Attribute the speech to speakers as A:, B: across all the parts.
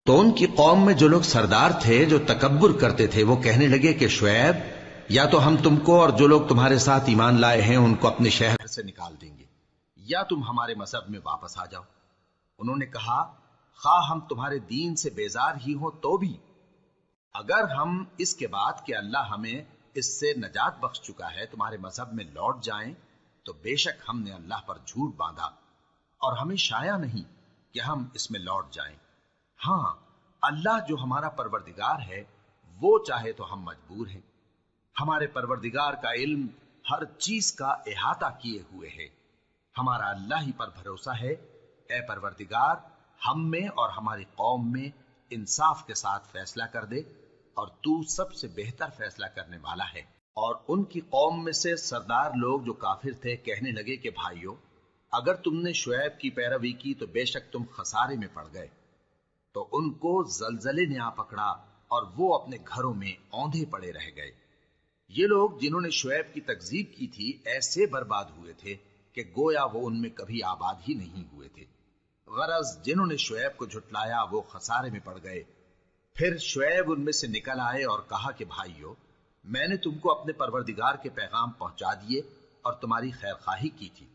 A: تو ان کی قوم میں جو لوگ سردار تھے جو تکبر کرتے تھے وہ کہنے لگے کہ شعیب یا تو ہم تم کو اور جو لوگ تمہارے ساتھ ایمان لائے ہیں ان کو اپنے شہر سے نکال دیں گے یا تم ہمارے مذہب میں واپس آ جاؤ۔ انہوں نے کہا خواہ ہم تمہارے دین سے بیزار ہی ہوں تو بھی اگر ہم اس کے بعد کہ اللہ ہمیں اس سے نجات بخش چکا ہے تمہارے مذہب میں لوٹ جائیں تو بے شک ہم نے اللہ پر جھوٹ باندھا اور ہمیں شایع نہیں کہ ہم اس میں لوٹ جائیں۔ ہاں اللہ جو ہمارا پروردگار ہے وہ چاہے تو ہم مجبور ہیں۔ ہمارے پروردگار کا علم ہر چیز کا احاطہ کیے ہوئے ہے۔ ہمارا اللہ ہی پر بھروسہ ہے۔ اے پروردگار ہم میں اور ہماری قوم میں انصاف کے ساتھ فیصلہ کر دے اور تو سب سے بہتر فیصلہ کرنے والا ہے۔ اور ان کی قوم میں سے سردار لوگ جو کافر تھے کہنے لگے کہ بھائیو اگر تم نے شعیب کی پیروی کی تو بے شک تم خسارے میں پڑ گئے۔ تو ان کو زلزلے نے آ پکڑا اور وہ اپنے گھروں میں اوندھے پڑے رہ گئے۔ یہ لوگ جنہوں نے شعیب کی تکذیب کی تھی ایسے برباد ہوئے تھے کہ گویا وہ ان میں کبھی آباد ہی نہیں ہوئے تھے۔ غرض جنہوں نے شعیب کو جھٹلایا وہ خسارے میں پڑ گئے۔ پھر شعیب ان میں سے نکل آئے اور کہا کہ بھائیو میں نے تم کو اپنے پروردگار کے پیغام پہنچا دیے اور تمہاری خیر خواہی کی تھی،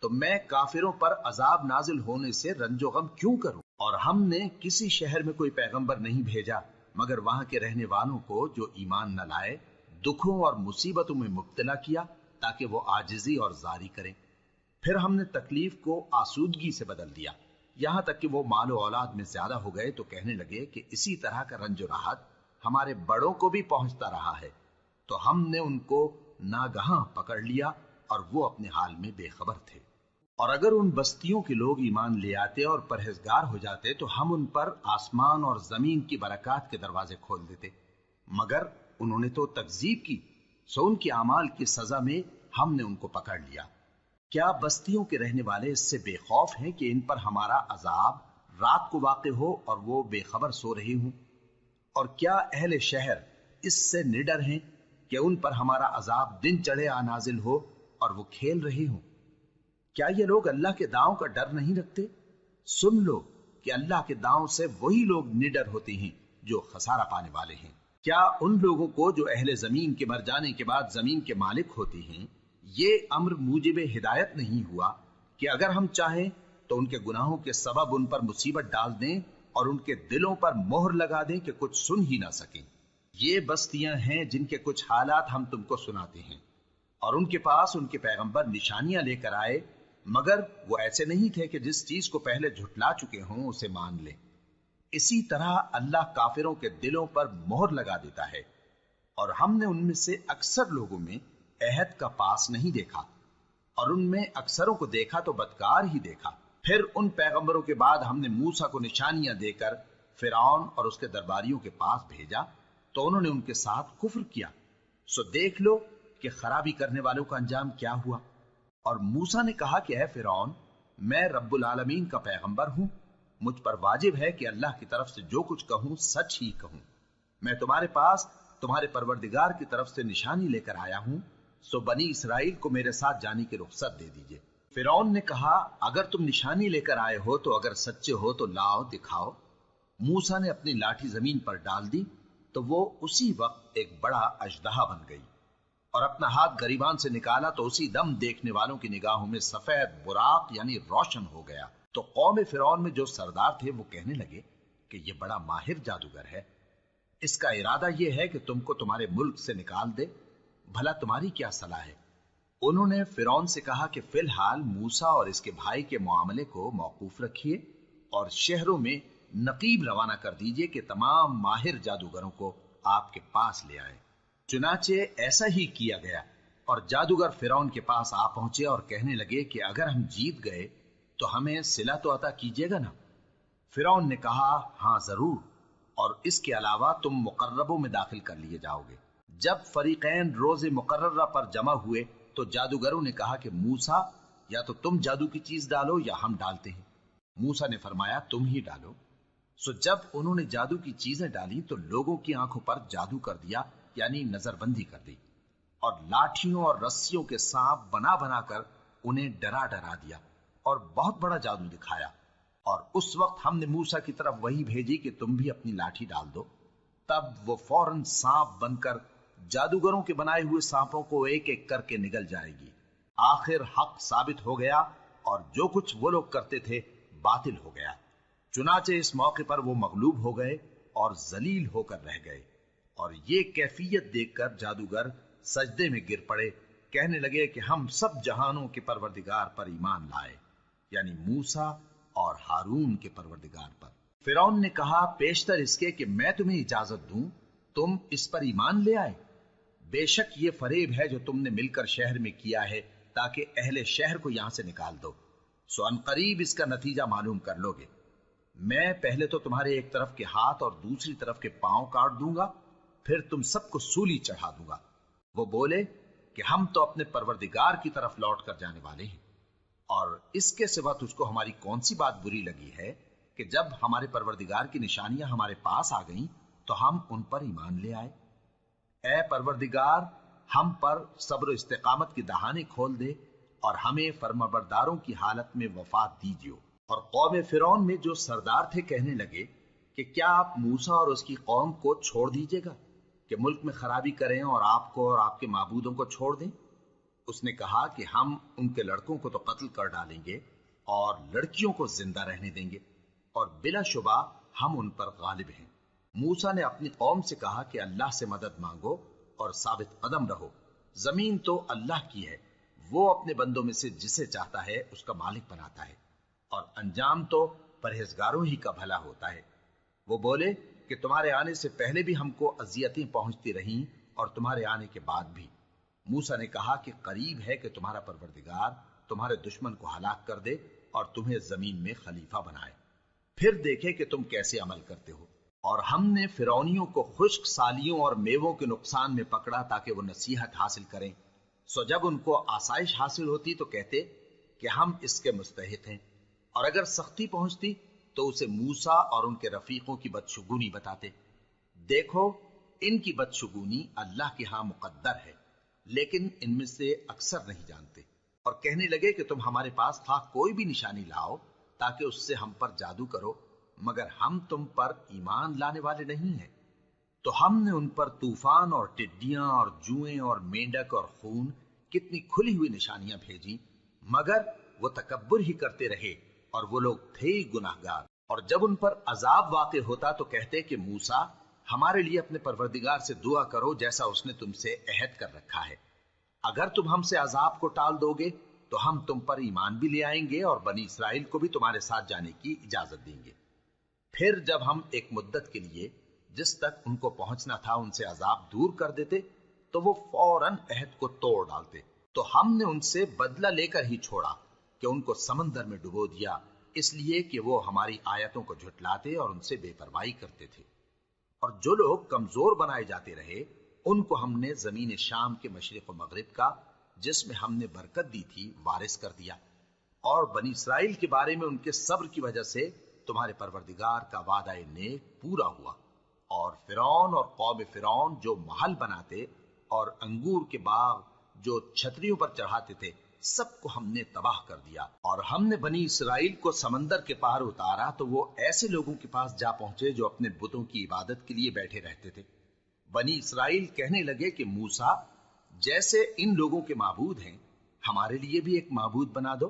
A: تو میں کافروں پر عذاب نازل ہونے سے رنج و غم کیوں کروں؟ اور ہم نے کسی شہر میں کوئی پیغمبر نہیں بھیجا مگر وہاں کے رہنے والوں کو جو ایمان نہ لائے دکھوں اور مصیبتوں میں مبتلا کیا تاکہ وہ عاجزی اور زاری کریں۔ پھر ہم نے تکلیف کو آسودگی سے بدل دیا یہاں تک کہ وہ مال و اولاد میں زیادہ ہو گئے تو کہنے لگے کہ اسی طرح کا رنج و راحت ہمارے بڑوں کو بھی پہنچتا رہا ہے۔ تو ہم نے ان کو ناگہاں پکڑ لیا اور وہ اپنے حال میں بے خبر تھے۔ اور اگر ان بستیوں کے لوگ ایمان لے آتے اور پرہیزگار ہو جاتے تو ہم ان پر آسمان اور زمین کی برکات کے دروازے کھول دیتے، مگر انہوں نے تو تکذیب کی، سو ان کے اعمال کی سزا میں ہم نے ان کو پکڑ لیا۔ کیا بستیوں کے رہنے والے اس سے بے خوف ہیں کہ ان پر ہمارا عذاب رات کو واقع ہو اور وہ بے خبر سو رہے ہوں؟ اور کیا اہل شہر اس سے نڈر ہیں کہ ان پر ہمارا عذاب دن چڑھے آ نازل ہو اور وہ کھیل رہے ہوں؟ کیا یہ لوگ اللہ کے داؤں کا ڈر نہیں رکھتے؟ سن لو کہ اللہ کے داؤں سے وہی لوگ نڈر ہوتے ہیں جو خسارہ پانے والے ہیں۔ کیا ان لوگوں کو جو اہل زمین کے مر جانے کے بعد زمین کے مالک ہوتے ہیں یہ امر موجب ہدایت نہیں ہوا کہ اگر ہم چاہیں تو ان کے گناہوں کے سبب ان پر مصیبت ڈال دیں اور ان کے دلوں پر مہر لگا دیں کہ کچھ سن ہی نہ سکیں؟ یہ بستیاں ہیں جن کے کچھ حالات ہم تم کو سناتے ہیں، اور ان کے پاس ان کے پیغمبر نشانیاں لے کر آئے مگر وہ ایسے نہیں تھے کہ جس چیز کو پہلے جھٹلا چکے ہوں اسے مان لیں۔ اسی طرح اللہ کافروں کے دلوں پر مہر لگا دیتا ہے، اور ہم نے ان میں سے اکثر لوگوں میں عہد کا پاس نہیں دیکھا اور ان میں اکثروں کو دیکھا تو بدکار ہی دیکھا۔ پھر ان پیغمبروں کے بعد ہم نے موسیٰ کو نشانیاں دے کر فرعون اور اس کے درباریوں کے پاس بھیجا تو انہوں نے ان کے ساتھ کفر کیا، سو دیکھ لو کہ خرابی کرنے والوں کا انجام کیا ہوا۔ اور موسیٰ نے کہا کہ اے فرعون میں رب العالمین کا پیغمبر ہوں، مجھ پر واجب ہے کہ اللہ کی طرف سے جو کچھ کہوں سچ ہی کہوں۔ میں تمہارے پاس تمہارے پروردگار کی طرف سے نشانی لے کر آیا ہوں، سو بنی اسرائیل کو میرے ساتھ جانے کی رخصت دے دیجئے۔ فرعون نے کہا اگر تم نشانی لے کر آئے ہو تو اگر سچے ہو تو لاؤ دکھاؤ۔ موسیٰ نے اپنی لاٹھی زمین پر ڈال دی تو وہ اسی وقت ایک بڑا اژدہا بن گئی، اور اپنا ہاتھ گریبان سے نکالا تو اسی دم دیکھنے والوں کی نگاہوں میں سفید براق یعنی روشن ہو گیا۔ تو قوم فرعون میں جو سردار تھے وہ کہنے لگے کہ یہ بڑا ماہر جادوگر ہے، اس کا ارادہ یہ ہے کہ تم کو تمہارے ملک سے نکال دے، بھلا تمہاری کیا صلاح ہے؟ انہوں نے فرعون سے کہا کہ فی الحال موسیٰ اور اس کے بھائی کے معاملے کو موقوف رکھیے اور شہروں میں نقیب روانہ کر دیجئے کہ تمام ماہر جادوگروں کو آپ کے پاس لے آئے۔ چنانچہ ایسا ہی کیا گیا، اور جادوگر فرعون کے پاس آ پہنچے اور کہنے لگے کہ اگر ہم جیت گئے تو ہمیں صلہ تو عطا کیجیے گا نا؟ فرعون نے کہا ہاں ضرور، اور اس کے علاوہ تم مقربوں میں داخل کر لیے جاؤ گے۔ جب فریقین روز مقررہ پر جمع ہوئے تو جادوگروں نے کہا کہ موسیٰ یا تو تم جادو کی چیز ڈالو یا ہم ڈالتے ہیں۔ موسیٰ نے فرمایا تم ہی ڈالو۔ سو جب انہوں نے جادو کی چیزیں ڈالی تو لوگوں کی آنکھوں پر جادو کر دیا یعنی نظر بندی کر دی، اور لاٹھیوں اور رسیوں کے سانپ بنا بنا کر انہیں ڈرا ڈرا دیا اور بہت بڑا جادو دکھایا۔ اور اس وقت ہم نے موسیٰ کی طرف وہی بھیجی کہ تم بھی اپنی لاٹھی ڈال دو، تب وہ فوراً سانپ بن کر جادوگروں کے بنائے ہوئے سانپوں کو ایک ایک کر کے نگل جائے گی۔ آخر حق ثابت ہو گیا اور جو کچھ وہ لوگ کرتے تھے باطل ہو گیا۔ چنانچہ اس موقع پر وہ مغلوب ہو گئے اور ذلیل ہو کر رہ گئے، اور یہ کیفیت دیکھ کر جادوگر سجدے میں گر پڑے، کہنے لگے کہ ہم سب جہانوں کے پروردگار پر ایمان لائے، یعنی موسیٰ اور ہارون کے پروردگار پر۔ فرعون نے کہا پیشتر اس کے کہ میں تمہیں اجازت دوں تم اس پر ایمان لے آئے، بے شک یہ فریب ہے جو تم نے مل کر شہر میں کیا ہے تاکہ اہل شہر کو یہاں سے نکال دو، سو ان قریب اس کا نتیجہ معلوم کر لو گے۔ میں پہلے تو تمہارے ایک طرف کے ہاتھ اور دوسری طرف کے پاؤں کاٹ دوں گا، پھر تم سب کو سولی چڑھا دوں گا۔ وہ بولے کہ ہم تو اپنے پروردگار کی طرف لوٹ کر جانے والے ہیں، اور اس کے سوا تجھ کو ہماری کون سی بات بری لگی ہے کہ جب ہمارے پروردگار کی نشانیاں ہمارے پاس آ گئیں تو ہم ان پر ایمان لے آئے۔ اے پروردگار، ہم پر صبر و استقامت کی دہانے کھول دے اور ہمیں فرمانبرداروں کی حالت میں وفات دیجیو۔ اور قوم فرعون میں جو سردار تھے کہنے لگے کہ کیا آپ موسیٰ اور اس کی قوم کو چھوڑ دیجیے گا کہ ملک میں خرابی کریں اور آپ کو اور آپ کے معبودوں کو چھوڑ دیں؟ اس نے کہا کہ ہم ان کے لڑکوں کو تو قتل کر ڈالیں گے اور لڑکیوں کو زندہ رہنے دیں گے، اور بلا شبہ ہم ان پر غالب ہیں۔ موسیٰ نے اپنی قوم سے کہا کہ اللہ سے مدد مانگو اور ثابت قدم رہو، زمین تو اللہ کی ہے، وہ اپنے بندوں میں سے جسے چاہتا ہے اس کا مالک بناتا ہے، اور انجام تو پرہیزگاروں ہی کا بھلا ہوتا ہے۔ وہ بولے کہ تمہارے آنے سے پہلے بھی ہم کو اذیتیں پہنچتی رہیں اور تمہارے آنے کے بعد بھی۔ موسیٰ نے کہا کہ قریب ہے کہ تمہارا پروردگار تمہارے دشمن کو ہلاک کر دے اور تمہیں زمین میں خلیفہ بنائے، پھر دیکھے کہ تم کیسے عمل کرتے ہو۔ اور ہم نے فرعونیوں کو خشک سالیوں اور میووں کے نقصان میں پکڑا تاکہ وہ نصیحت حاصل کریں، سو جب ان کو آسائش حاصل ہوتی تو کہتے کہ ہم اس کے مستحق ہیں، اور اگر سختی پہنچتی تو اسے موسیٰ اور ان کے رفیقوں کی بدشگونی بتاتے۔ دیکھو ان کی بدشگونی اللہ کے ہاں مقدر ہے، لیکن ان میں سے اکثر نہیں جانتے۔ اور کہنے لگے کہ تم ہمارے پاس خواہ کوئی بھی نشانی لاؤ تاکہ اس سے ہم پر جادو کرو، مگر ہم تم پر ایمان لانے والے نہیں ہیں۔ تو ہم نے ان پر طوفان اور ٹڈیاں اور جوئیں اور مینڈک اور خون کتنی کھلی ہوئی نشانیاں بھیجی، مگر وہ تکبر ہی کرتے رہے اور وہ لوگ تھے ہی گناہگار۔ اور جب ان پر عذاب واقع ہوتا تو کہتے کہ موسیٰ ہمارے لیے اپنے پروردگار سے دعا کرو جیسا اس نے تم سے عہد کر رکھا ہے، اگر تم ہم سے عذاب کو ٹال دو گے تو ہم تم پر ایمان بھی لے آئیں گے اور بنی اسرائیل کو بھی تمہارے ساتھ جانے کی اجازت دیں گے۔ پھر جب ہم ایک مدت کے لیے جس تک ان کو پہنچنا تھا ان سے عذاب دور کر دیتے تو وہ فوراً عہد کو توڑ ڈالتے، تو ہم نے ان سے بدلہ لے کر ہی چھوڑا کہ ان کو سمندر میں ڈبو دیا، اس لیے کہ وہ ہماری آیتوں کو جھٹلاتے اور ان سے بے پرواہی کرتے تھے۔ اور جو لوگ کمزور بنائے جاتے رہے ان کو ہم نے زمین شام کے مشرق و مغرب کا جس میں ہم نے برکت دی تھی وارث کر دیا، اور بنی اسرائیل کے بارے میں ان کے صبر کی وجہ سے تمہارے پروردگار کا وعدہ نیک پورا ہوا۔ اور فرعون اور قوم فرعون جو محل بناتے اور انگور کے باغ جو چھتریوں پر چڑھاتے تھے سب کو ہم نے تباہ کر دیا۔ اور ہم نے بنی اسرائیل کو سمندر کے پار اتارا تو وہ ایسے لوگوں کے پاس جا پہنچے جو اپنے بتوں کی عبادت کے لیے بیٹھے رہتے تھے۔ بنی اسرائیل کہنے لگے کہ موسیٰ جیسے ان لوگوں کے معبود ہیں ہمارے لیے بھی ایک معبود بنا دو۔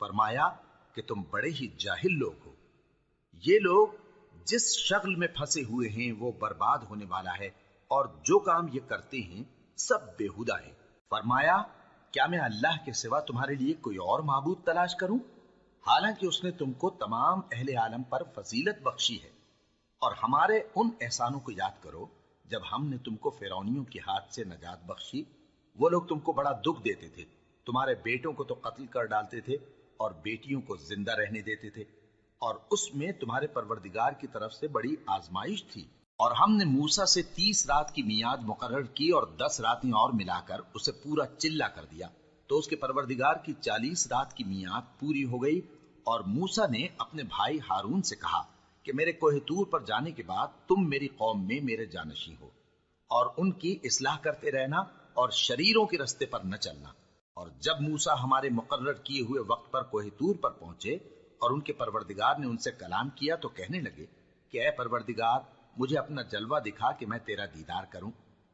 A: فرمایا کہ تم بڑے ہی جاہل لوگ ہو، یہ لوگ جس شغل میں پھنسے ہوئے ہیں وہ برباد ہونے والا ہے، اور جو کام یہ کرتے ہیں سب بےہودہ ہے۔ فرمایا کیا میں اللہ کے سوا تمہارے لیے کوئی اور معبود تلاش کروں، حالانکہ اس نے تم کو تمام اہل عالم پر فضیلت بخشی ہے۔ اور ہمارے ان احسانوں کو یاد کرو جب ہم نے تم کو فرعونیوں کے ہاتھ سے نجات بخشی، وہ لوگ تم کو بڑا دکھ دیتے تھے، تمہارے بیٹوں کو تو قتل کر ڈالتے تھے اور بیٹیوں کو زندہ رہنے دیتے تھے، اور اس میں تمہارے پروردگار کی طرف سے بڑی آزمائش تھی۔ اور ہم نے موسیٰ سے 30 رات کی میعاد مقرر کی اور 10 راتیں اور ملا کر اسے پورا چلا کر دیا، تو اس کے پروردگار کی 40 رات کی میعاد پوری ہو گئی۔ اور موسیٰ نے اپنے بھائی ہارون سے کہا کہ میرے کوہ طور پر جانے کے بعد تم میری قوم میں میرے جانشین ہو، اور ان کی اصلاح کرتے رہنا اور شریروں کے رستے پر نہ چلنا۔ اور جب موسیٰ ہمارے مقرر کیے ہوئے وقت پر کوہ طور پر پہنچے اور ان کے پروردگار نے ان سے کلام کیا تو کہنے لگے کہ اے پروردگار مجھے اپنا جلوہ دکھا کہ میں تیرا دیدار کروں۔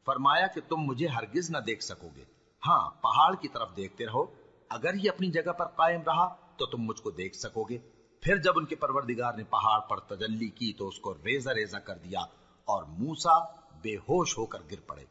A: فرمایا کہ تم مجھے ہرگز نہ دیکھ سکو گے، ہاں پہاڑ کی طرف دیکھتے رہو، اگر یہ اپنی جگہ پر قائم رہا تو تم مجھ کو دیکھ سکو گے۔ پھر جب ان کے پروردگار نے پہاڑ پر تجلی کی تو اس کو ریزہ ریزہ کر دیا اور موسیٰ بے ہوش ہو کر گر پڑے۔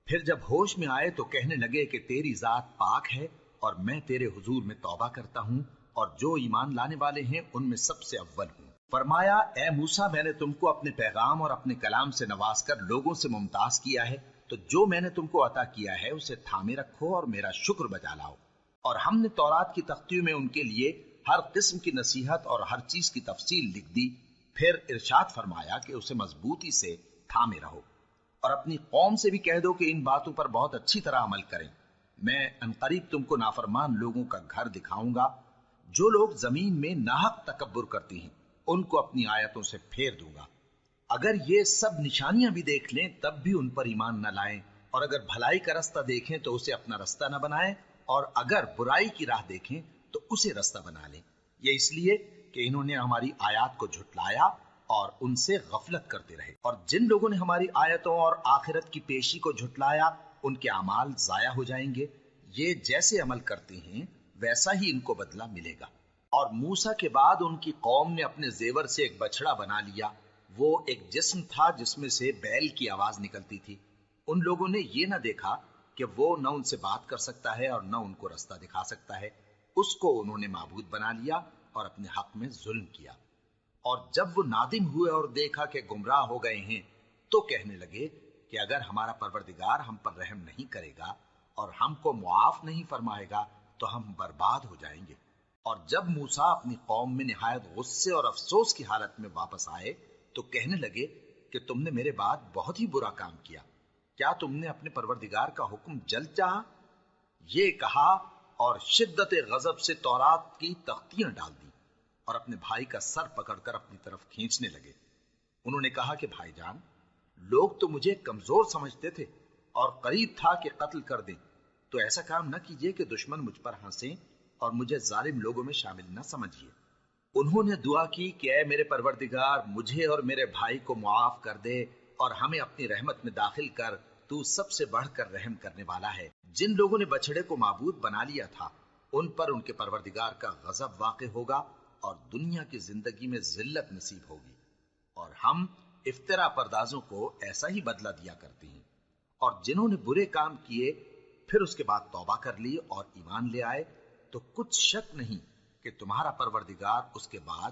A: پھر جب ہوش میں آئے تو کہنے لگے کہ تیری ذات پاک ہے اور میں تیرے حضور میں توبہ کرتا ہوں اور جو ایمان لانے والے ہیں ان میں سب سے اول ہوں۔ فرمایا اے موسیٰ میں نے تم کو اپنے پیغام اور اپنے کلام سے نواز کر لوگوں سے ممتاز کیا ہے، تو جو میں نے تم کو عطا کیا ہے اسے تھامے رکھو اور میرا شکر بجا لاؤ۔ اور ہم نے تورات کی تختیوں میں ان کے لیے ہر قسم کی نصیحت اور ہر چیز کی تفصیل لکھ دی۔ پھر ارشاد فرمایا کہ اسے مضبوطی سے تھامے رہو اور اپنی قوم سے بھی کہہ دو کہ ان باتوں پر بہت اچھی طرح عمل کریں۔ میں انقریب تم کو نافرمان لوگوں کا گھر دکھاؤں گا، جو لوگ زمین میں ناحق تکبر کرتی ہیں ان کو اپنی آیتوں سے پھیر دوں گا۔ اگر یہ سب نشانیاں بھی دیکھ لیں تب بھی ان پر ایمان نہ لائیں، اور اگر بھلائی کا رستہ دیکھیں تو اسے اپنا رستہ نہ بنائیں، اور اگر برائی کی راہ دیکھیں تو اسے رستہ بنا لیں۔ یہ اس لیے کہ انہوں نے ہماری آیات کو جھٹلایا اور ان سے غفلت کرتے رہے، اور جن لوگوں نے ہماری آیتوں اور آخرت کی پیشی کو جھٹلایا ان کے اعمال ضائع ہو جائیں گے۔ یہ جیسے عمل کرتے ہیں ویسا ہی ان کو بدلہ ملے گا۔ اور موسیٰ کے بعد ان کی قوم نے اپنے زیور سے ایک بچڑا بنا لیا، وہ ایک جسم تھا جس میں سے بیل کی آواز نکلتی تھی۔ ان لوگوں نے یہ نہ دیکھا کہ وہ نہ ان سے بات کر سکتا ہے اور نہ ان کو رستہ دکھا سکتا ہے، اس کو انہوں نے معبود بنا لیا اور اپنے حق میں ظلم کیا۔ اور جب وہ نادم ہوئے اور دیکھا کہ گمراہ ہو گئے ہیں تو کہنے لگے کہ اگر ہمارا پروردگار ہم پر رحم نہیں کرے گا اور ہم کو معاف نہیں فرمائے گا تو ہم برباد ہو جائیں گے۔ اور جب موسیٰ اپنی قوم میں نہایت غصے اور افسوس کی حالت میں واپس آئے تو کہنے لگے کہ تم نے میرے بعد بہت ہی برا کام کیا، کیا تم نے اپنے پروردگار کا حکم جلد چاہا؟ یہ کہا اور شدت غضب سے تورات کی تختیاں ڈال دی اور اپنے بھائی کا سر پکڑ کر اپنی طرف کھینچنے لگے۔ انہوں نے کہا کہ بھائی جان، لوگ تو مجھے کمزور سمجھتے تھے اور قریب تھا کہ قتل کر دیں، تو ایسا کام نہ کیجیے کہ دشمن مجھ پر ہنسیں اور مجھے ظالم لوگوں میں شامل نہ سمجھیے۔ انہوں نے دعا کی کہ اے میرے پروردگار مجھے اور میرے بھائی کو معاف کر دے اور ہمیں اپنی رحمت میں داخل کر، تو سب سے بڑھ کر رحم کرنے والا ہے۔ جن لوگوں نے بچڑے کو معبود بنا لیا تھا ان پر ان کے پروردگار کا غضب واقع ہوگا اور دنیا کی زندگی میں ذلت نصیب ہوگی، اور ہم افترا پردازوں کو ایسا ہی بدلہ دیا کرتے ہیں۔ اور جنہوں نے برے کام کیے پھر اس کے بعد توبہ کر لی اور ایمان لے آئے تو کچھ شک نہیں کہ تمہارا پروردگار اس کے بعد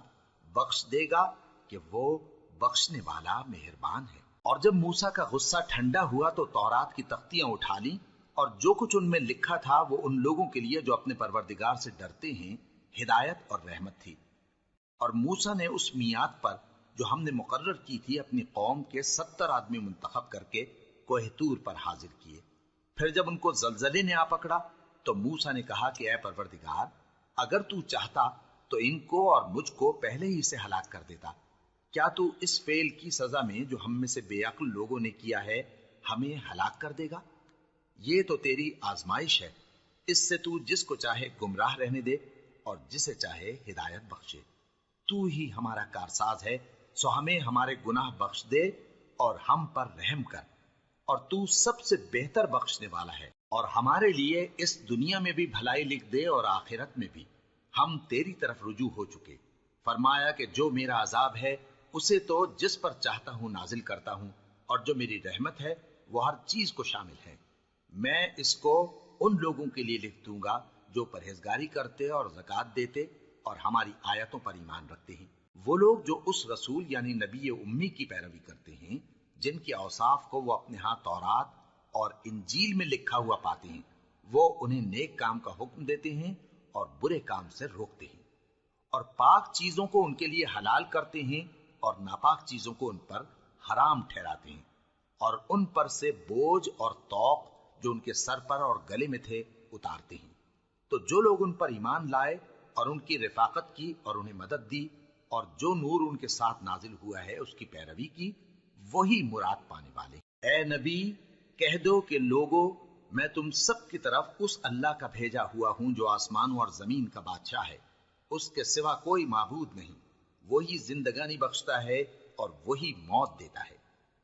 A: بخش دے گا کہ وہ بخشنے والا مہربان ہے۔ اور جب موسیٰ کا غصہ ٹھنڈا ہوا تو تورات کی تختیاں اٹھا لی، اور جو کچھ ان میں لکھا تھا وہ ان لوگوں کے لیے جو اپنے پروردگار سے ڈرتے ہیں ہدایت اور رحمت تھی۔ اور موسیٰ نے اس میعاد پر جو ہم نے مقرر کی تھی اپنی قوم کے 70 آدمی منتخب کر کے کوہ طور پر حاضر کیے۔ پھر جب ان کو زلزلے نے آ پکڑا تو موسیٰ نے کہا کہ اے پروردگار اگر تو چاہتا تو ان کو اور مجھ کو پہلے ہی سے ہلاک کر دیتا، کیا تو اس فعل کی سزا میں جو ہم میں سے بے عقل لوگوں نے کیا ہے ہمیں ہلاک کر دے گا؟ یہ تو تیری آزمائش ہے، اس سے تو جس کو چاہے گمراہ رہنے دے اور جسے چاہے ہدایت بخشے۔ تو ہی ہمارا کارساز ہے، سو ہمیں ہمارے گناہ بخش دے اور ہم پر رحم کر، اور تو سب سے بہتر بخشنے والا ہے، اور ہمارے لیے اس دنیا میں بھی بھلائی لکھ دے اور آخرت میں بھی۔ ہم تیری طرف رجوع ہو چکے۔ فرمایا کہ جو میرا عذاب ہے اسے تو جس پر چاہتا ہوں نازل کرتا ہوں، اور جو میری رحمت ہے وہ ہر چیز کو شامل ہے۔ میں اس کو ان لوگوں کے لیے لکھ دوں گا جو پرہیزگاری کرتے اور زکوٰۃ دیتے اور ہماری آیتوں پر ایمان رکھتے ہیں۔ وہ لوگ جو اس رسول یعنی نبی امی کی پیروی کرتے ہیں جن کے اوصاف کو وہ اپنے ہاں تورات اور انجیل میں لکھا ہوا پاتے ہیں، وہ انہیں نیک کام کا حکم دیتے ہیں اور برے کام سے روکتے ہیں، اور پاک چیزوں کو ان کے لیے حلال کرتے ہیں اور ناپاک چیزوں کو ان پر حرام ٹھہراتے ہیں، اور ان پر سے بوجھ اور طوق جو ان کے سر پر اور گلے میں تھے اتارتے ہیں۔ تو جو لوگ ان پر ایمان لائے اور ان کی رفاقت کی اور انہیں مدد دی اور جو نور ان کے ساتھ نازل ہوا ہے اس کی پیروی کی، وہی مراد پانے والے۔ اے نبی کہہ دو کہ لوگو میں تم سب کی طرف اس اللہ کا بھیجا ہوا ہوں جو آسمانوں اور زمین کا بادشاہ ہے، اس کے سوا کوئی معبود نہیں، وہی زندگانی بخشتا ہے اور وہی موت دیتا ہے۔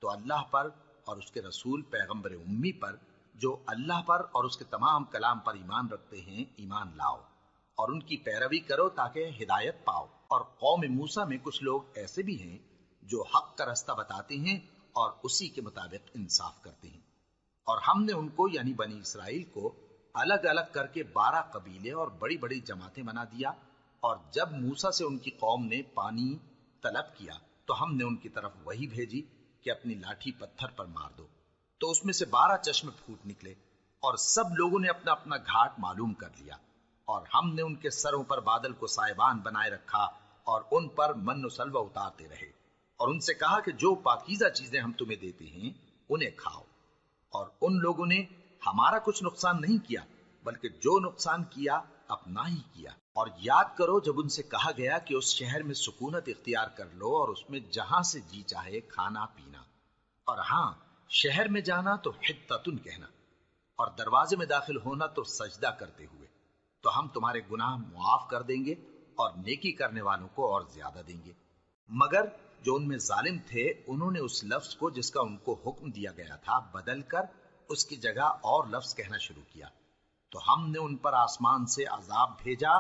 A: تو اللہ پر اور اس کے رسول پیغمبر امی پر، جو اللہ پر اور اس کے تمام کلام پر ایمان رکھتے ہیں، ایمان لاؤ اور ان کی پیروی کرو تاکہ ہدایت پاؤ۔ اور قوم موسیٰ میں کچھ لوگ ایسے بھی ہیں جو حق کا راستہ بتاتے ہیں اور اسی کے مطابق انصاف کرتے ہیں۔ اور ہم نے ان کو یعنی بنی اسرائیل کو الگ الگ کر کے 12 قبیلے اور بڑی بڑی جماعتیں بنا دیا، اور جب موسیٰ سے ان کی قوم نے پانی طلب کیا تو ہم نے ان کی طرف وہی بھیجی کہ اپنی لاٹھی پتھر پر مار دو، تو اس میں سے 12 چشمے پھوٹ نکلے، اور سب لوگوں نے اپنا اپنا گھاٹ معلوم کر لیا۔ اور ہم نے ان کے سروں پر بادل کو سائبان بنائے رکھا اور ان پر من و سلوہ اتارتے رہے، اور ان سے کہا کہ جو پاکیزہ چیزیں ہم تمہیں دیتے ہیں انہیں کھاؤ۔ اور ان لوگوں نے ہمارا کچھ نقصان نہیں کیا، بلکہ جو نقصان کیا اپنا ہی کیا۔ اور یاد کرو جب ان سے کہا گیا کہ اس شہر میں سکونت اختیار کر لو اور اس میں جہاں سے جی چاہے کھانا پینا، اور ہاں شہر میں جانا تو حتتن کہنا، اور دروازے میں داخل ہونا تو سجدہ کرتے ہوئے، تو ہم تمہارے گناہ معاف کر دیں گے اور نیکی کرنے والوں کو اور زیادہ دیں گے۔ مگر جو ان میں ظالم تھے انہوں نے اس لفظ کو جس کا ان کو حکم دیا گیا تھا بدل کر اس کی جگہ اور لفظ کہنا شروع کیا، تو ہم نے ان پر آسمان سے عذاب بھیجا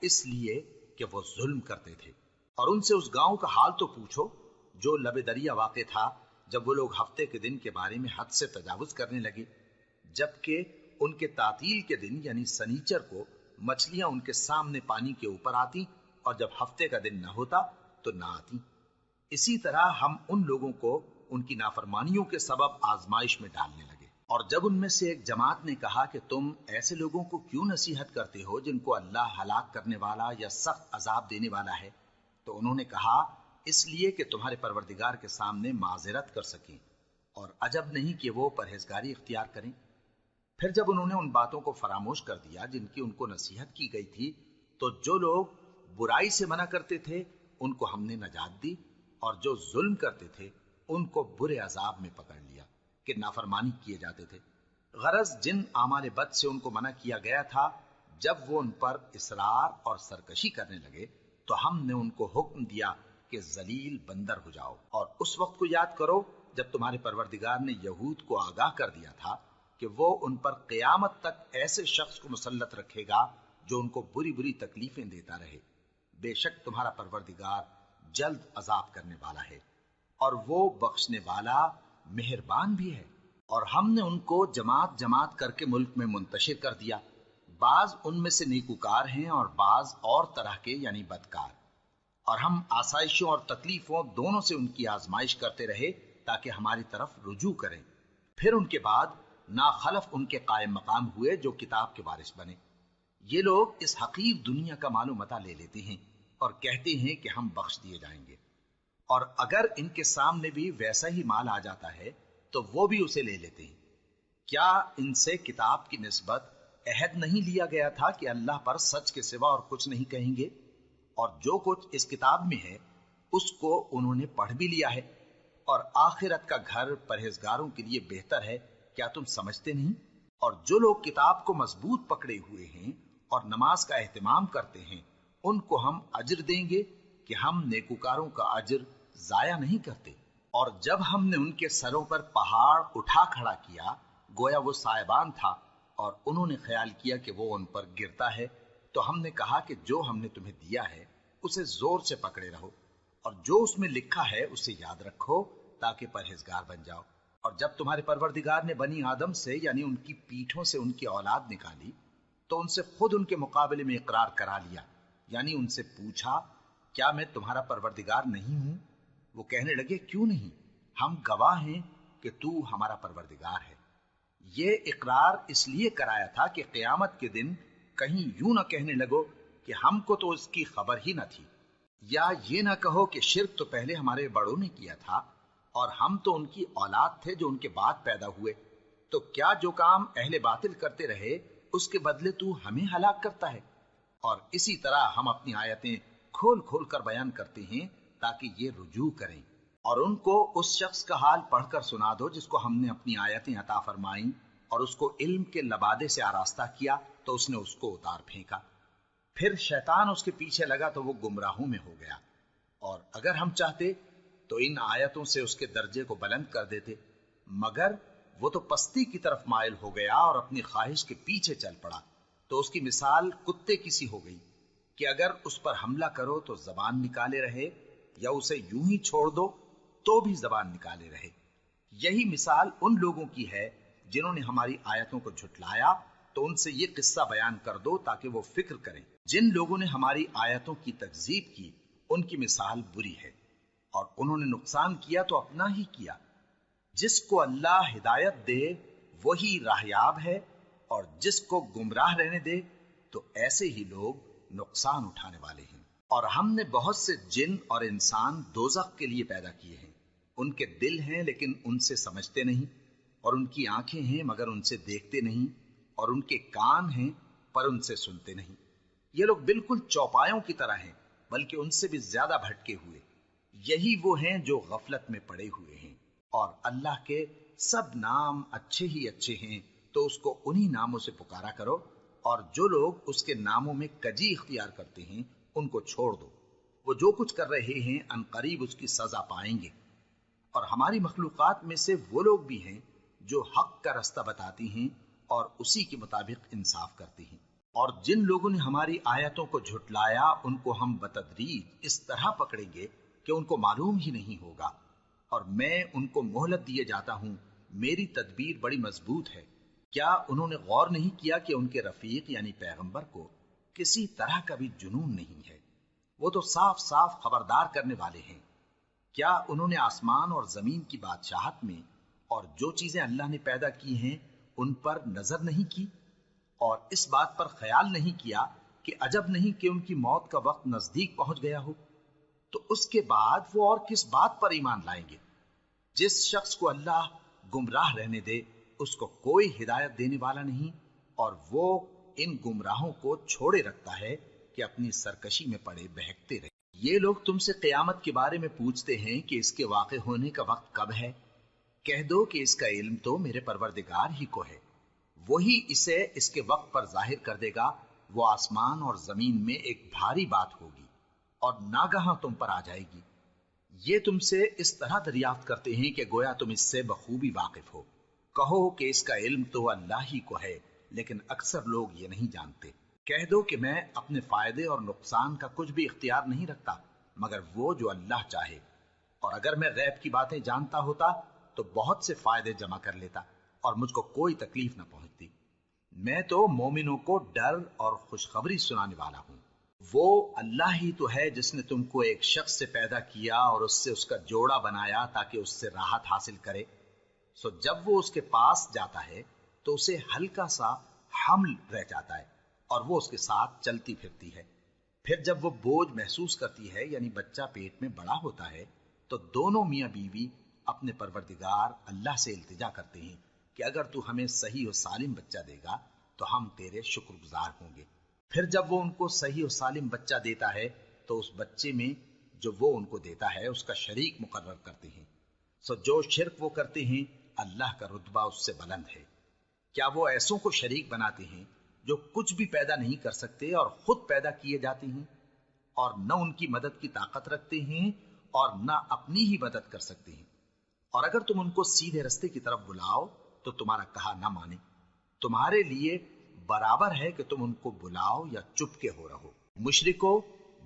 A: اس لیے کہ وہ ظلم کرتے تھے۔ اور ان سے اس گاؤں کا حال تو پوچھو جو لب دریا واقع تھا، جب وہ لوگ ہفتے کے دن کے بارے میں حد سے تجاوز کرنے لگے، جبکہ ان کے تعطیل کے دن یعنی سنیچر کو مچھلیاں ان کے سامنے پانی کے اوپر آتی، اور جب ہفتے کا دن نہ ہوتا تو نہ آتی۔ اسی طرح ہم ان لوگوں کو ان کی نافرمانیوں کے سبب آزمائش میں ڈالنے لگے۔ اور جب ان میں سے ایک جماعت نے کہا کہ تم ایسے لوگوں کو کیوں نصیحت کرتے ہو جن کو اللہ ہلاک کرنے والا یا سخت عذاب دینے والا ہے، تو انہوں نے کہا اس لیے کہ تمہارے پروردگار کے سامنے معذرت کر سکیں، اور عجب نہیں کہ وہ پرہیزگاری اختیار کریں۔ پھر جب انہوں نے ان باتوں کو فراموش کر دیا جن کی ان کو نصیحت کی گئی تھی، تو جو لوگ برائی سے منع کرتے تھے ان کو ہم نے نجات دی، اور جو ظلم کرتے تھے ان کو برے عذاب میں پکڑ لیا کہ نافرمانی کیے جاتے تھے۔ غرض جن اعمال بد سے ان کو منع کیا گیا تھا، جب وہ ان پر اصرار اور سرکشی کرنے لگے تو ہم نے ان کو حکم دیا کہ ذلیل بندر ہو جاؤ۔ اور اس وقت کو یاد کرو جب تمہارے پروردگار نے یہود کو آگاہ کر دیا تھا کہ وہ ان پر قیامت تک ایسے شخص کو مسلط رکھے گا جو ان کو بری بری تکلیفیں دیتا رہے۔ بے شک تمہارا پروردگار جلد عذاب کرنے والا ہے، اور وہ بخشنے والا مہربان بھی ہے۔ اور ہم نے ان کو جماعت جماعت کر کے ملک میں منتشر کر دیا، بعض ان میں سے نیکوکار ہیں اور بعض اور طرح کے یعنی بدکار، اور ہم آسائشوں اور تکلیفوں دونوں سے ان کی آزمائش کرتے رہے تاکہ ہماری طرف رجوع کریں۔ پھر ان کے بعد ناخلف ان کے قائم مقام ہوئے جو کتاب کے وارث بنے۔ یہ لوگ اس حقیر دنیا کا مال و متاع لے لیتے ہیں اور کہتے ہیں کہ ہم بخش دیے جائیں گے، اور اگر ان کے سامنے بھی ویسا ہی مال آ جاتا ہے تو وہ بھی اسے لے لیتے ہیں۔ کیا ان سے کتاب کی نسبت عہد نہیں لیا گیا تھا کہ اللہ پر سچ کے سوا اور کچھ نہیں کہیں گے؟ اور جو کچھ اس کتاب میں ہے اس کو انہوں نے پڑھ بھی لیا ہے، اور آخرت کا گھر پرہیزگاروں کے لیے بہتر ہے، کیا تم سمجھتے نہیں؟ اور جو لوگ کتاب کو مضبوط پکڑے ہوئے ہیں اور نماز کا اہتمام کرتے ہیں ان کو ہم اجر دیں گے کہ ہم نیکوکاروں کا اجر ضائع نہیں کرتے۔ اور جب ہم نے ان کے سروں پر پہاڑ اٹھا کھڑا کیا گویا وہ سائبان تھا، اور انہوں نے خیال کیا کہ وہ ان پر گرتا ہے، تو ہم نے کہا کہ جو ہم نے تمہیں دیا ہے اسے زور سے پکڑے رہو، اور جو اس میں لکھا ہے اسے یاد رکھو تاکہ پرہیزگار بن جاؤ۔ اور جب تمہارے پروردگار نے بنی آدم سے یعنی ان کی پیٹھوں سے ان کی اولاد نکالی تو ان سے خود ان کے مقابلے میں اقرار کرا لیا، یعنی ان سے پوچھا کیا میں تمہارا پروردگار نہیں ہوں؟ وہ کہنے لگے کیوں نہیں، ہم گواہ ہیں کہ تو ہمارا پروردگار ہے۔ یہ اقرار اس لیے کرایا تھا کہ قیامت کے دن کہیں یوں نہ کہنے لگو کہ ہم کو تو اس کی خبر ہی نہ تھی، یا یہ نہ کہو کہ شرک تو پہلے ہمارے بڑوں نے کیا تھا اور ہم تو ان کی اولاد تھے جو ان کے بعد پیدا ہوئے، تو کیا جو کام اہل باطل کرتے رہے اس کے بدلے تو ہمیں ہلاک کرتا ہے؟ اور اسی طرح ہم اپنی آیتیں کھول کھول کر بیان کرتے ہیں تاکہ یہ رجوع کریں۔ اور ان کو اس شخص کا حال پڑھ کر سنا دو جس کو ہم نے اپنی آیتیں عطا فرمائیں اور اس کو علم کے لبادے سے آراستہ کیا تو اس نے اس کو اتار پھینکا۔ پھر شیطان اس کے پیچھے لگا تو وہ گمراہوں میں ہو گیا، اور اگر ہم چاہتے تو ان آیتوں سے اس کے درجے کو بلند کر دیتے، مگر وہ تو پستی کی طرف مائل ہو گیا اور اپنی خواہش کے پیچھے چل پڑا، تو اس کی مثال کتے کی سی ہو گئی کہ اگر اس پر حملہ کرو تو زبان نکالے رہے، یا اسے یوں ہی چھوڑ دو تو بھی زبان نکالے رہے۔ یہی مثال ان لوگوں کی ہے جنہوں نے ہماری آیتوں کو جھٹلایا، تو ان سے یہ قصہ بیان کر دو تاکہ وہ فکر کریں۔ جن لوگوں نے ہماری آیتوں کی تکذیب کی ان کی مثال بری ہے، اور انہوں نے نقصان کیا تو اپنا ہی کیا۔ جس کو اللہ ہدایت دے وہی راہیاب ہے، اور جس کو گمراہ رہنے دے تو ایسے ہی لوگ نقصان اٹھانے والے ہیں۔ اور ہم نے بہت سے جن اور انسان دوزخ کے لیے پیدا کیے ہیں، ان کے دل ہیں لیکن ان سے سمجھتے نہیں، اور ان کی آنکھیں ہیں مگر ان سے دیکھتے نہیں، اور ان کے کان ہیں پر ان سے سنتے نہیں۔ یہ لوگ بالکل چوپایوں کی طرح ہیں، بلکہ ان سے بھی زیادہ بھٹکے ہوئے۔ یہی وہ ہیں جو غفلت میں پڑے ہوئے ہیں۔ اور اللہ کے سب نام اچھے ہی اچھے ہیں، تو اس کو انہی ناموں سے پکارا کرو، اور جو لوگ اس کے ناموں میں کجی اختیار کرتے ہیں ان کو چھوڑ دو۔ وہ جو کچھ کر رہے ہیں ان قریب اس کی سزا پائیں گے۔ اور ہماری مخلوقات میں سے وہ لوگ بھی ہیں جو حق کا رستہ بتاتی ہیں اور اسی کے مطابق انصاف کرتی ہیں۔ اور جن لوگوں نے ہماری آیتوں کو جھٹلایا ان کو ہم بتدریج اس طرح پکڑیں گے کہ ان کو معلوم ہی نہیں ہوگا، اور میں ان کو مہلت دیے جاتا ہوں، میری تدبیر بڑی مضبوط ہے۔ کیا انہوں نے غور نہیں کیا کہ ان کے رفیق یعنی پیغمبر کو کسی طرح کا بھی جنون نہیں ہے؟ وہ تو صاف صاف خبردار کرنے والے ہیں۔ کیا انہوں نے آسمان اور زمین کی بادشاہت میں اور جو چیزیں اللہ نے پیدا کی ہیں ان پر نظر نہیں کی، اور اس بات پر خیال نہیں کیا کہ عجب نہیں کہ ان کی موت کا وقت نزدیک پہنچ گیا ہو؟ تو اس کے بعد وہ اور کس بات پر ایمان لائیں گے؟ جس شخص کو اللہ گمراہ رہنے دے اس کو کوئی ہدایت دینے والا نہیں، اور وہ ان گمراہوں کو چھوڑے رکھتا ہے کہ اپنی سرکشی میں پڑے بہکتے رہے۔ یہ لوگ تم سے قیامت کے بارے میں پوچھتے ہیں کہ اس کے واقع ہونے کا وقت کب ہے؟ کہہ دو کہ اس کا علم تو میرے پروردگار ہی کو ہے، وہی اسے اس کے وقت پر ظاہر کر دے گا۔ وہ آسمان اور زمین میں ایک بھاری بات ہوگی اور ناگہاں تم پر آ جائے گی۔ یہ تم سے اس طرح دریافت کرتے ہیں کہ گویا تم اس سے بخوبی واقف ہو۔ کہو کہ اس کا علم تو اللہ ہی کو ہے، لیکن اکثر لوگ یہ نہیں جانتے۔ کہہ دو کہ میں اپنے فائدے اور نقصان کا کچھ بھی اختیار نہیں رکھتا مگر وہ جو اللہ چاہے، اور اگر میں غیب کی باتیں جانتا ہوتا تو بہت سے فائدے جمع کر لیتا اور مجھ کو کوئی تکلیف نہ پہنچتی۔ میں تو مومنوں کو ڈر اور خوشخبری سنانے والا ہوں۔ وہ اللہ ہی تو ہے جس نے تم کو ایک شخص سے پیدا کیا اور اس سے اس کا جوڑا بنایا تاکہ اس سے راحت حاصل کرے۔ سو جب وہ اس کے پاس جاتا ہے تو اسے ہلکا سا حمل رہ جاتا ہے اور وہ اس کے ساتھ چلتی پھرتی ہے۔ پھر جب وہ بوجھ محسوس کرتی ہے یعنی بچہ پیٹ میں بڑا ہوتا ہے تو دونوں میاں بیوی اپنے پروردگار اللہ سے التجا کرتے ہیں کہ اگر تو ہمیں صحیح و سالم بچہ دے گا تو ہم تیرے شکر گزار ہوں گے۔ پھر جب وہ ان کو صحیح و سالم بچہ دیتا ہے تو اس بچے میں جو وہ ان کو دیتا ہے اس کا شریک مقرر کرتے ہیں۔ سو جو شرک وہ کرتے ہیں اللہ کا رتبہ اس سے بلند ہے۔ کیا وہ ایسوں کو شریک بناتے ہیں جو کچھ بھی پیدا نہیں کر سکتے اور خود پیدا کیے جاتے ہیں، اور نہ ان کی مدد کی طاقت رکھتے ہیں اور نہ اپنی ہی مدد کر سکتے ہیں؟ اور اگر تم ان کو سیدھے رستے کی طرف بلاؤ تو تمہارا کہا نہ مانے۔ تمہارے لیے برابر ہے کہ تم ان کو بلاؤ یا چپ کے ہو رہو۔ مشرکو،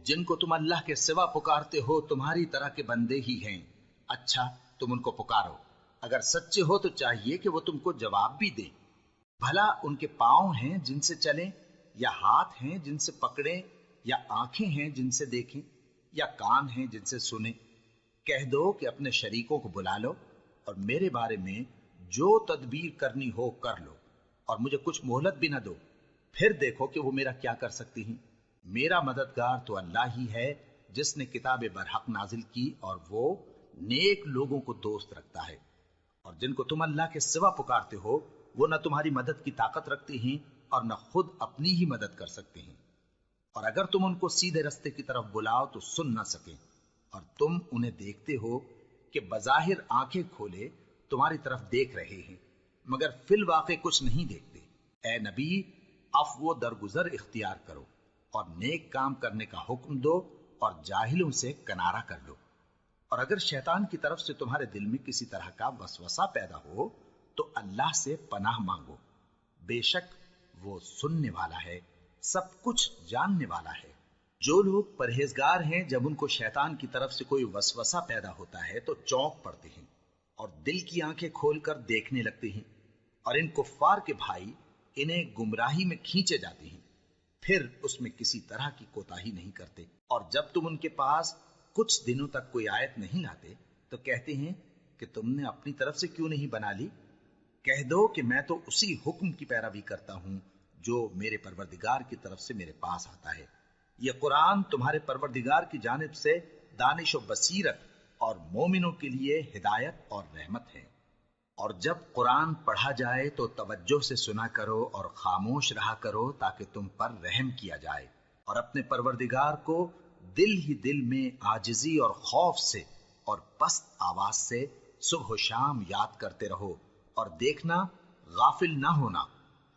A: جن کو تم اللہ کے سوا پکارتے ہو تمہاری طرح کے بندے ہی ہیں۔ اچھا تم ان کو پکارو، اگر سچے ہو تو چاہیے کہ وہ تم کو جواب بھی دیں۔ بھلا ان کے پاؤں ہیں جن سے چلیں، یا ہاتھ ہیں جن سے پکڑیں، یا آنکھیں ہیں جن سے دیکھیں، یا کان ہیں جن سے سنیں؟ کہہ دو کہ اپنے شریکوں کو بلا لو اور میرے بارے میں جو تدبیر کرنی ہو کر لو، اور مجھے کچھ مہلت بھی نہ دو، پھر دیکھو کہ وہ میرا کیا کر سکتی ہیں۔ میرا مددگار تو اللہ ہی ہے جس نے کتاب برحق نازل کی، اور وہ نیک لوگوں کو دوست رکھتا ہے۔ اور جن کو تم اللہ کے سوا پکارتے ہو وہ نہ تمہاری مدد کی طاقت رکھتے ہیں اور نہ خود اپنی ہی مدد کر سکتے ہیں۔ اور اگر تم ان کو سیدھے رستے کی طرف بلاؤ تو سن نہ سکیں، اور تم انہیں دیکھتے ہو کہ بظاہر آنکھیں کھولے تمہاری طرف دیکھ رہے ہیں مگر فی الواقع کچھ نہیں دیکھتے۔ اے نبی، عفو و درگزر اختیار کرو اور نیک کام کرنے کا حکم دو اور جاہلوں سے کنارہ کر لو۔ اور اگر شیطان کی طرف سے تمہارے دل میں کسی طرح کا وسوسہ پیدا ہو تو اللہ سے پناہ مانگو، بے شک وہ سننے والا ہے، سب کچھ جاننے والا ہے۔ جو لوگ پرہیزگار ہیں جب ان کو شیطان کی طرف سے کوئی وسوسہ پیدا ہوتا ہے تو چونک پڑتے ہیں اور دل کی آنکھیں کھول کر دیکھنے لگتے ہیں، اور ان کفار کے بھائی انہیں گمراہی میں کھینچے جاتے ہیں، پھر اس میں کسی طرح کی کوتاہی نہیں کرتے۔ اور جب تم ان کے پاس کچھ دنوں تک کوئی آیت نہیں لاتے تو کہتے ہیں کہ تم نے اپنی طرف سے کیوں نہیں بنا لی؟ کہہ دو کہ میں تو اسی حکم کی پیروی کرتا ہوں جو میرے پروردگار کی طرف سے میرے پاس آتا ہے۔ یہ قرآن تمہارے پروردگار کی جانب سے دانش و بصیرت اور مومنوں کے لیے ہدایت اور رحمت ہے۔ اور جب قرآن پڑھا جائے تو توجہ سے سنا کرو اور خاموش رہا کرو تاکہ تم پر رحم کیا جائے، اور اپنے پروردگار کو دل ہی دل میں عاجزی اور خوف سے اور پست آواز سے صبح و شام یاد کرتے رہو، اور دیکھنا غافل نہ ہونا۔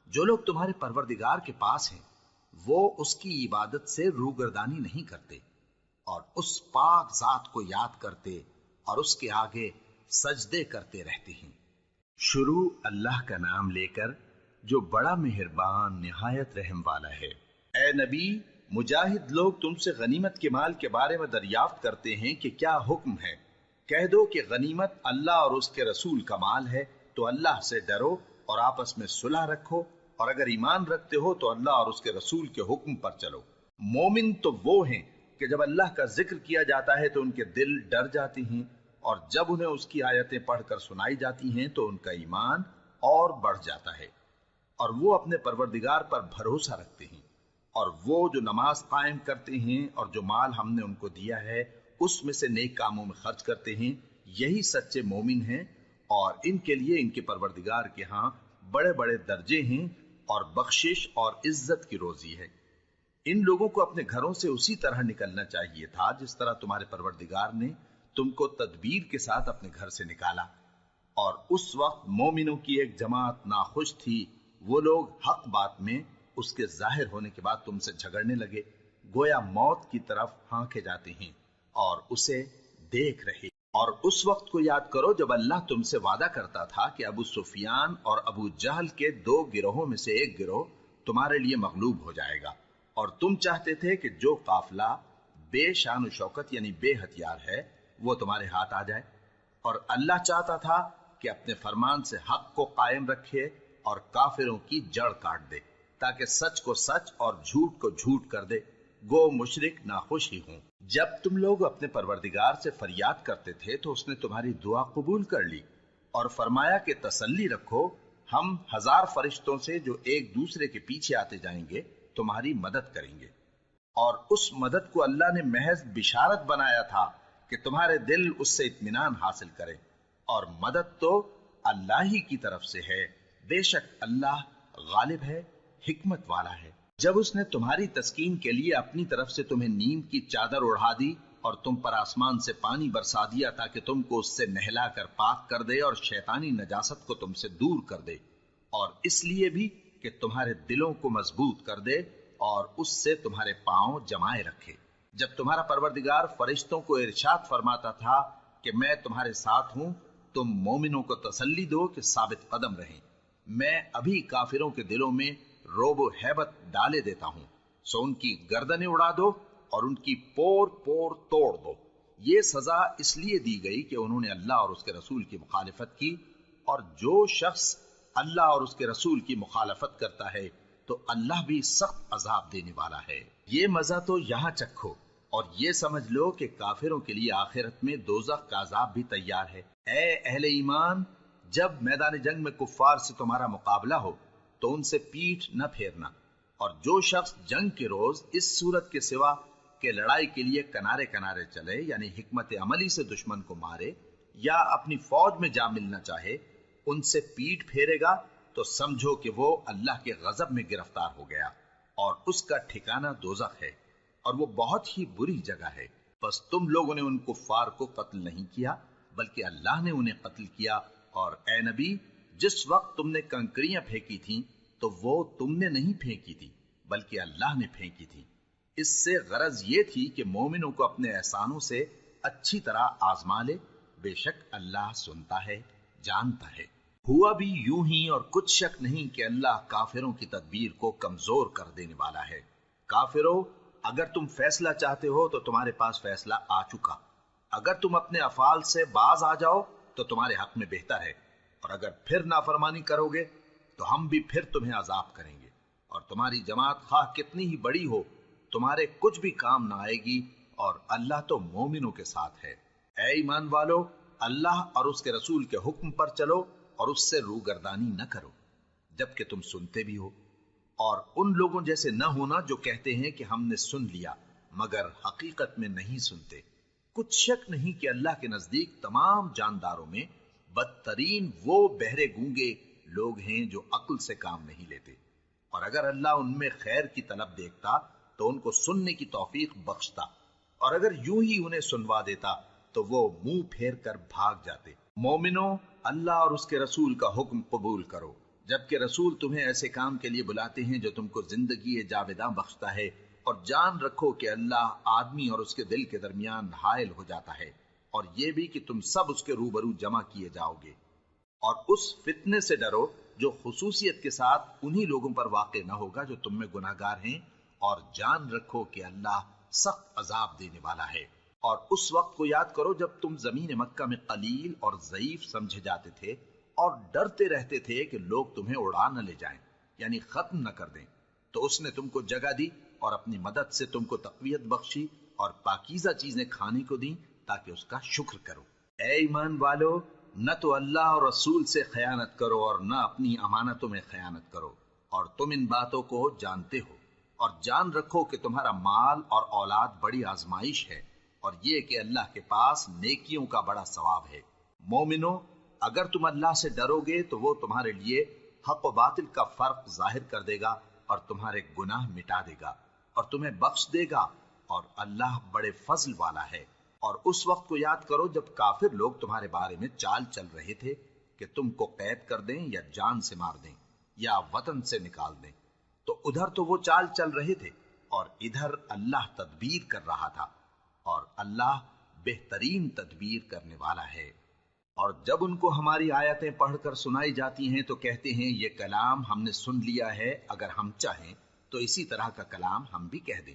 A: جو لوگ تمہارے پروردگار کے پاس ہیں وہ اس کی عبادت سے روگردانی نہیں کرتے اور اس پاک ذات کو یاد کرتے اور اس کے آگے سجدے کرتے رہتے ہیں۔ شروع اللہ کا نام لے کر جو بڑا مہربان نہایت رحم والا ہے۔ اے نبی، مجاہد لوگ تم سے غنیمت کے مال کے بارے میں دریافت کرتے ہیں کہ کیا حکم ہے۔ کہہ دو کہ غنیمت اللہ اور اس کے رسول کا مال ہے، تو اللہ سے ڈرو اور آپس میں صلح رکھو، اور اگر ایمان رکھتے ہو تو اللہ اور اس کے رسول کے حکم پر چلو۔ مومن تو وہ ہیں کہ جب اللہ کا ذکر کیا جاتا ہے تو ان کے دل ڈر جاتے ہیں، اور جب انہیں اس کی آیتیں پڑھ کر سنائی جاتی ہیں تو ان کا ایمان اور بڑھ جاتا ہے، اور وہ اپنے پروردگار پر بھروسہ رکھتے ہیں، اور وہ جو نماز قائم کرتے ہیں اور جو مال ہم نے ان کو دیا ہے اس میں سے نیک کاموں میں خرچ کرتے ہیں، یہی سچے مومن ہیں، اور ان کے لیے ان کے پروردگار کے ہاں بڑے بڑے درجے ہیں اور بخشش اور عزت کی روزی ہے۔ ان لوگوں کو اپنے گھروں سے اسی طرح نکلنا چاہیے تھا جس طرح تمہارے پروردگار نے تم کو تدبیر کے ساتھ اپنے گھر سے نکالا، اور اس وقت مومنوں کی ایک جماعت ناخوش تھی، وہ لوگ حق بات میں اس کے ظاہر ہونے کے بعد تم سے جھگڑنے لگے، گویا موت کی طرف ہانکے جاتے ہیں اور اسے دیکھ رہے۔ اور اس وقت کو یاد کرو جب اللہ تم سے وعدہ کرتا تھا کہ ابو سفیان اور ابو جہل کے دو گروہوں میں سے ایک گروہ تمہارے لیے مغلوب ہو جائے گا، اور تم چاہتے تھے کہ جو قافلہ بے شان و شوکت یعنی بے ہتھیار ہے وہ تمہارے ہاتھ آ جائے، اور اللہ چاہتا تھا کہ اپنے فرمان سے حق کو قائم رکھے اور کافروں کی جڑ کاٹ دے، تاکہ سچ کو سچ اور جھوٹ کو جھوٹ کر دے، گو مشرک ناخوش ہی ہوں۔ جب تم لوگ اپنے پروردگار سے فریاد کرتے تھے تو اس نے تمہاری دعا قبول کر لی اور فرمایا کہ تسلی رکھو، ہم 1000 فرشتوں سے جو ایک دوسرے کے پیچھے آتے جائیں گے تمہاری مدد کریں گے۔ اور اس مدد کو اللہ نے محض بشارت بنایا تھا کہ تمہارے دل اس سے اطمینان حاصل کریں، اور مدد تو اللہ ہی کی طرف سے ہے، بے شک اللہ غالب ہے، حکمت والا ہے۔ جب اس نے تمہاری تسکین کے لیے اپنی طرف سے تمہیں نیم کی چادر اڑھا دی اور تم پر آسمان سے پانی برسا دیا تاکہ تم کو اس سے نہلا کر پاک کر دے اور شیطانی نجاست کو تم سے دور کر دے، اور اس لیے بھی کہ تمہارے دلوں کو مضبوط کر دے اور اس سے تمہارے پاؤں جمائے رکھے۔ جب تمہارا پروردگار فرشتوں کو ارشاد فرماتا تھا کہ میں تمہارے ساتھ ہوں، تم مومنوں کو تسلی دو کہ ثابت قدم رہیں، میں ابھی کافروں کے دلوں میں روب و ہیبت ڈالے دیتا ہوں، سو ان کی گردنیں اڑا دو اور ان کی پور پور توڑ دو۔ یہ سزا اس لیے دی گئی کہ انہوں نے اللہ اور اس کے رسول کی مخالفت کی، اور جو شخص اللہ اور اس کے رسول کی مخالفت کرتا ہے تو اللہ بھی سخت عذاب دینے والا ہے۔ یہ مزہ تو یہاں چکھو اور یہ سمجھ لو کہ کافروں کے لیے آخرت میں دوزخ کا عذاب بھی تیار ہے۔ اے اہل ایمان، جب میدان جنگ میں کفار سے تمہارا مقابلہ ہو تو ان سے پیٹھ نہ پھیرنا، اور جو شخص جنگ کے روز اس صورت کے سوا کہ لڑائی کے لیے کنارے کنارے چلے یعنی حکمت عملی سے دشمن کو مارے یا اپنی فوج میں جا ملنا چاہے، ان سے پیٹھ پھیرے گا تو سمجھو کہ وہ اللہ کے غضب میں گرفتار ہو گیا، اور اس کا ٹھکانہ دوزخ ہے، اور وہ بہت ہی بری جگہ ہے۔ بس تم لوگوں نے ان کفار کو قتل نہیں کیا بلکہ اللہ نے انہیں قتل کیا، اور اے نبی، جس وقت تم نے کنکریاں پھینکی تھیں تو وہ تم نے نہیں پھینکی تھی بلکہ اللہ نے پھینکی تھی، اس سے غرض یہ تھی کہ مومنوں کو اپنے احسانوں سے اچھی طرح آزما لے، بے شک اللہ سنتا ہے، جانتا ہے۔ ہوا بھی یوں ہی، اور کچھ شک نہیں کہ اللہ کافروں کی تدبیر کو کمزور کر دینے والا ہے۔ کافروں، اگر تم فیصلہ چاہتے ہو تو تمہارے پاس فیصلہ آ چکا۔ اگر تم اپنے افعال سے باز آ جاؤ تو تمہارے حق میں بہتر ہے، اور اگر پھر نافرمانی کرو گے تو ہم بھی پھر تمہیں عذاب کریں گے، اور تمہاری جماعت خواہ کتنی ہی بڑی ہو تمہارے کچھ بھی کام نہ آئے گی، اور اللہ تو مومنوں کے ساتھ ہے۔ اے ایمان والو، اللہ اور اس کے رسول کے حکم پر چلو اور اس سے روگردانی نہ کرو جبکہ تم سنتے بھی ہو، اور ان لوگوں جیسے نہ ہونا جو کہتے ہیں کہ ہم نے سن لیا مگر حقیقت میں نہیں سنتے۔ کچھ شک نہیں کہ اللہ کے نزدیک تمام جانداروں میں بدترین وہ بہرے گونگے لوگ ہیں جو عقل سے کام نہیں لیتے، اور اگر اللہ ان میں خیر کی طلب دیکھتا تو ان کو سننے کی توفیق بخشتا، اور اگر یوں ہی انہیں سنوا دیتا تو وہ منہ پھیر کر بھاگ جاتے۔ مومنوں، اللہ اور اس کے رسول کا حکم قبول کرو، جبکہ رسول تمہیں ایسے کام کے لیے بلاتے ہیں جو تم کو زندگی جاوداں بخشتا ہے، اور جان رکھو کہ اللہ آدمی اور اس کے دل کے درمیان حائل ہو جاتا ہے، اور یہ بھی کہ تم سب اس کے روبرو جمع کیے جاؤ گے۔ اور اس فتنے سے ڈرو جو خصوصیت کے ساتھ انہی لوگوں پر واقع نہ ہوگا جو تم میں گناہگار ہیں، اور جان رکھو کہ اللہ سخت عذاب دینے والا ہے۔ اور اس وقت کو یاد کرو جب تم زمین مکہ میں قلیل اور ضعیف سمجھے جاتے تھے اور ڈرتے رہتے تھے کہ لوگ تمہیں اڑا نہ لے جائیں، یعنی ختم نہ کر دیں، تو اس نے تم کو جگہ دی اور اپنی مدد سے تم کو تقویت بخشی اور پاکیزہ چیزیں کھانے کو دیں تاکہ اس کا شکر کرو۔ اے ایمان والو، نہ تو اللہ اور رسول سے خیانت کرو اور نہ اپنی امانتوں میں خیانت کرو، اور تم ان باتوں کو جانتے ہو، اور جان رکھو کہ تمہارا مال اور اولاد بڑی آزمائش ہے، اور یہ کہ اللہ کے پاس نیکیوں کا بڑا ثواب ہے۔ مومنو، اگر تم اللہ سے ڈرو گے تو وہ تمہارے لیے حق و باطل کا فرق ظاہر کر دے گا اور تمہارے گناہ مٹا دے گا اور تمہیں بخش دے گا، اور اللہ بڑے فضل والا ہے۔ اور اس وقت کو یاد کرو جب کافر لوگ تمہارے بارے میں چال چل رہے تھے کہ تم کو قید کر دیں یا جان سے مار دیں یا وطن سے نکال دیں، تو ادھر تو وہ چال چل رہے تھے اور ادھر اللہ تدبیر کر رہا تھا، اور اللہ بہترین تدبیر کرنے والا ہے۔ اور جب ان کو ہماری آیتیں پڑھ کر سنائی جاتی ہیں تو کہتے ہیں یہ کلام ہم نے سن لیا ہے، اگر ہم چاہیں تو اسی طرح کا کلام ہم بھی کہہ دیں،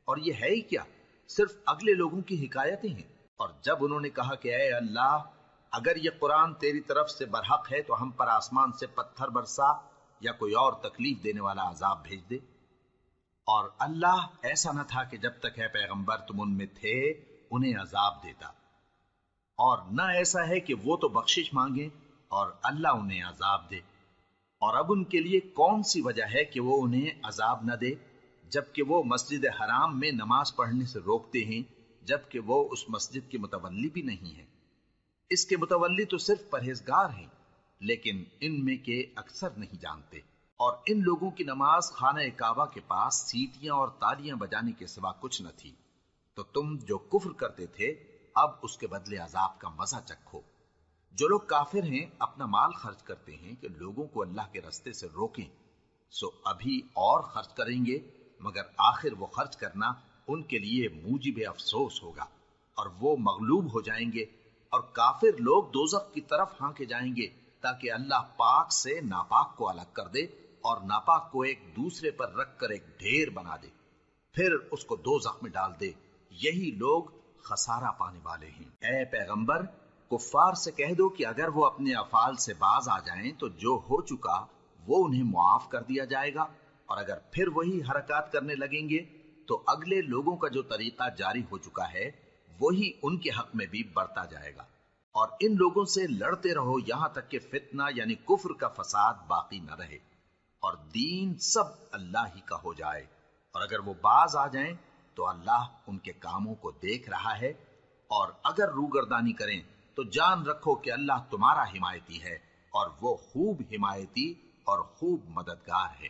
A: اور یہ ہے ہی کیا، صرف اگلے لوگوں کی حکایتیں ہیں۔ اور جب انہوں نے کہا کہ اے اللہ، اگر یہ قرآن تیری طرف سے برحق ہے تو ہم پر آسمان سے پتھر برسا یا کوئی اور تکلیف دینے والا عذاب بھیج دے۔ اور اللہ ایسا نہ تھا کہ جب تک ہے پیغمبر تم ان میں تھے انہیں عذاب دیتا، اور نہ ایسا ہے کہ وہ تو بخشش مانگیں اور اللہ انہیں عذاب دے۔ اور اب ان کے لیے کون سی وجہ ہے کہ وہ انہیں عذاب نہ دے، جبکہ وہ مسجد حرام میں نماز پڑھنے سے روکتے ہیں، جبکہ وہ اس مسجد کے متولی بھی نہیں ہیں۔ اس کے متولی تو صرف پرہیزگار ہیں، لیکن ان میں کے اکثر نہیں جانتے۔ اور ان لوگوں کی نماز خانہ کعبہ کے پاس سیٹیاں اور تالیاں بجانے کے سوا کچھ نہ تھی، تو تم جو کفر کرتے تھے اب اس کے بدلے عذاب کا مزہ چکھو۔ جو لوگ کافر ہیں اپنا مال خرچ کرتے ہیں کہ لوگوں کو اللہ کے رستے سے روکیں، سو ابھی اور خرچ کریں گے، مگر آخر وہ خرچ کرنا ان کے لیے موجب افسوس ہوگا، اور وہ مغلوب ہو جائیں گے، اور کافر لوگ دوزخ کی طرف ہانکے جائیں گے تاکہ اللہ پاک سے ناپاک کو الگ کر دے اور ناپاک کو ایک دوسرے پر رکھ کر ایک ڈھیر بنا دے، پھر اس کو دوزخ میں ڈال دے۔ یہی لوگ خسارہ پانے والے ہیں۔ اے پیغمبر، کفار سے کہہ دو کہ اگر وہ اپنے افعال سے باز آ جائیں تو جو ہو چکا وہ انہیں معاف کر دیا جائے گا، اور اگر پھر وہی حرکات کرنے لگیں گے تو اگلے لوگوں کا جو طریقہ جاری ہو چکا ہے وہی ان کے حق میں بھی برتا جائے گا۔ اور ان لوگوں سے لڑتے رہو یہاں تک کہ فتنہ یعنی کفر کا فساد باقی نہ رہے اور دین سب اللہ ہی کا ہو جائے۔ اور اگر وہ باز آ جائیں تو اللہ ان کے کاموں کو دیکھ رہا ہے، اور اگر روگردانی کریں تو جان رکھو کہ اللہ تمہارا حمایتی ہے، اور وہ خوب حمایتی اور خوب مددگار ہے۔